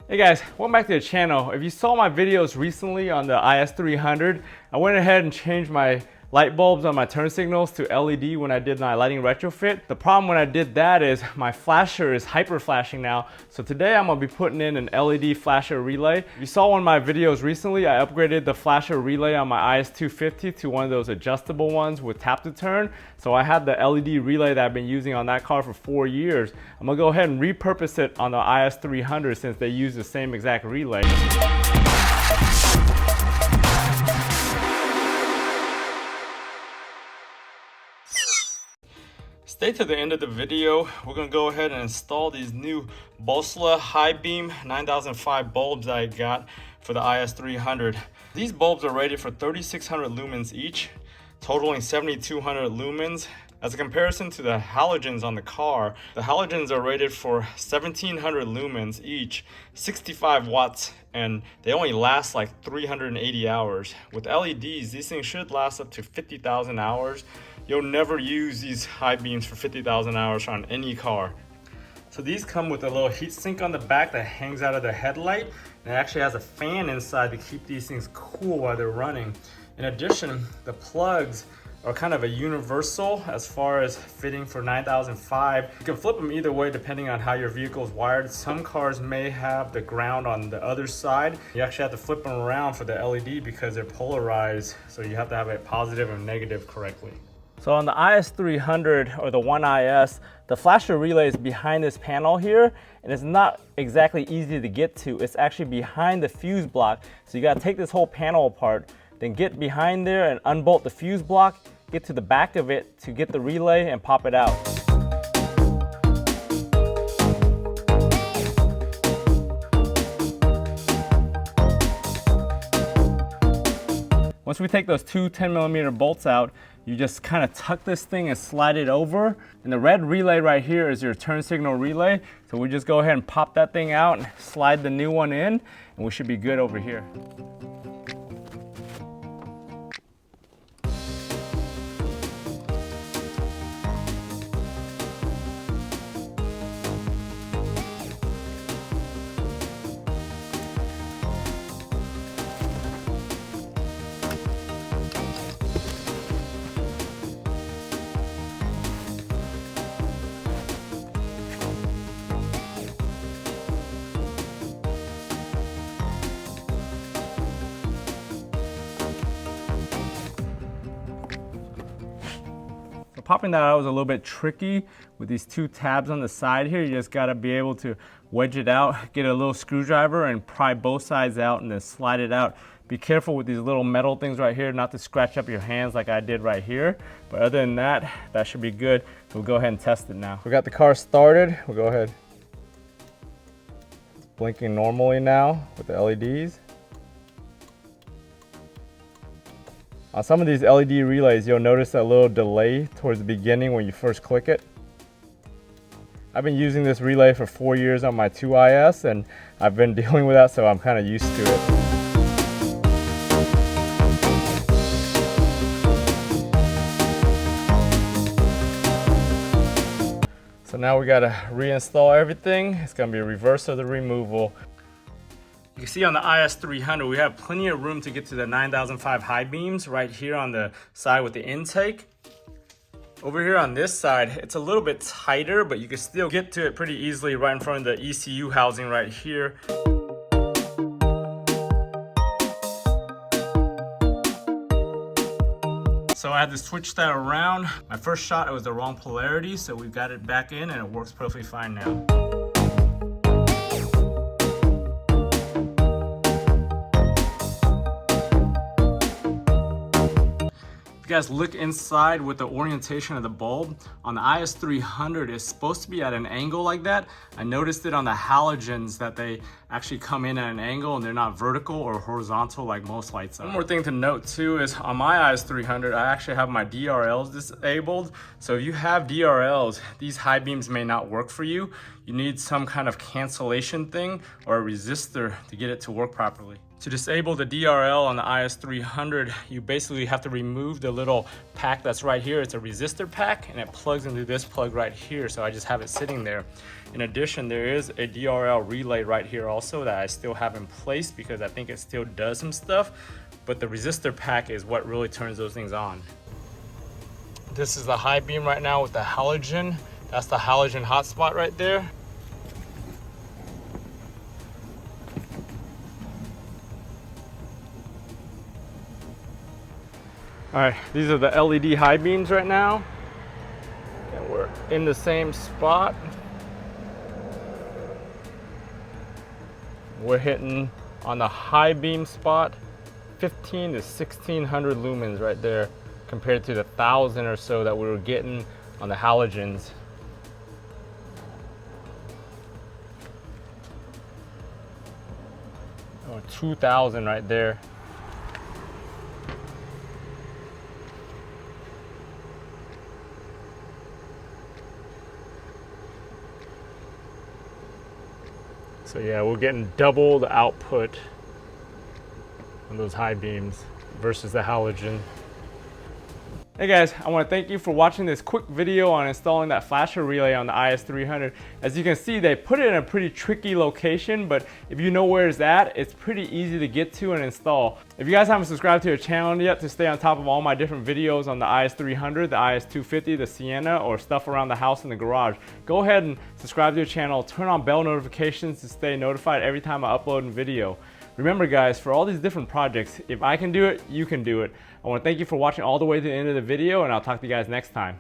Hey guys, welcome back to the channel. If you saw my videos recently on the IS300, I went ahead and changed my light bulbs on my turn signals to LED when I did my lighting retrofit. The problem when I did that is my flasher is hyper flashing now. So today I'm gonna be putting in an LED flasher relay. If you saw one of my videos recently, I upgraded the flasher relay on my IS250 to one of those adjustable ones with tap to turn. So I had the LED relay that I've been using on that car for 4 years. I'm gonna go ahead and repurpose it on the IS300 since they use the same exact relay. Stay to the end of the video. We're gonna go ahead and install these new Bosla high beam 9005 bulbs that I got for the IS300. These bulbs are rated for 3600 lumens each, totaling 7200 lumens. As a comparison to the halogens on the car, the halogens are rated for 1700 lumens each, 65 watts, and they only last like 380 hours. With LEDs, these things should last up to 50,000 hours. You'll never use these high beams for 50,000 hours on any car. So these come with a little heat sink on the back that hangs out of the headlight, and it actually has a fan inside to keep these things cool while they're running. In addition, the plugs are kind of a universal as far as fitting for 9005. You can flip them either way depending on how your vehicle is wired. Some cars may have the ground on the other side. You actually have to flip them around for the LED because they're polarized, so you have to have it positive and negative correctly. So on the IS300 or the 1IS, the flasher relay is behind this panel here, and it's not exactly easy to get to. It's actually behind the fuse block. So you gotta take this whole panel apart, then get behind there and unbolt the fuse block, get to the back of it to get the relay and pop it out. Once we take those two 10mm bolts out, you just kind of tuck this thing and slide it over. And the red relay right here is your turn signal relay. So we just go ahead and pop that thing out and slide the new one in, and we should be good over here. Popping that out was a little bit tricky with these two tabs on the side here. You just gotta be able to wedge it out, get a little screwdriver and pry both sides out and then slide it out. Be careful with these little metal things right here, not to scratch up your hands like I did right here. But other than that, that should be good. So we'll go ahead and test it now. We got the car started. We'll go ahead. It's blinking normally now with the LEDs. On some of these LED relays, you'll notice a little delay towards the beginning when you first click it. I've been using this relay for 4 years on my 2IS, and I've been dealing with that, so I'm kind of used to it. So now we gotta reinstall everything. It's gonna be a reverse of the removal. You can see on the IS300, we have plenty of room to get to the 9005 high beams right here on the side with the intake. Over here on this side, it's a little bit tighter, but you can still get to it pretty easily right in front of the ECU housing right here. So I had to switch that around. My first shot, it was the wrong polarity, so we've got it back in and it works perfectly fine now. If you guys look inside with the orientation of the bulb, on the IS300 it's supposed to be at an angle like that. I noticed it on the halogens that they actually come in at an angle and they're not vertical or horizontal like most lights are. One more thing to note too is on my IS300, I actually have my DRLs disabled. So if you have DRLs, these high beams may not work for you. you need some kind of cancellation thing or a resistor to get it to work properly. To disable the DRL on the IS300, you basically have to remove the little pack that's right here. It's a resistor pack and it plugs into this plug right here. So I just have it sitting there. In addition, there is a DRL relay right here also that I still have in place because I think it still does some stuff, but the resistor pack is what really turns those things on. This is the high beam right now with the halogen. That's the halogen hotspot right there. All right, these are the LED high beams right now. And we're in the same spot. We're hitting on the high beam spot, 15 to 1600 lumens right there, compared to the 1000 or so that we were getting on the halogens. Oh, 2000 right there. So yeah, we're getting double the output on those high beams versus the halogen. Hey guys, I want to thank you for watching this quick video on installing that flasher relay on the IS300. As you can see, they put it in a pretty tricky location, but if you know where it's at, it's pretty easy to get to and install. If you guys haven't subscribed to the channel yet to stay on top of all my different videos on the IS300, the IS250, the Sienna, or stuff around the house and the garage, go ahead and subscribe to the channel, turn on bell notifications to stay notified every time I upload a video. Remember guys, for all these different projects, if I can do it, you can do it. I want to thank you for watching all the way to the end of the video, and I'll talk to you guys next time.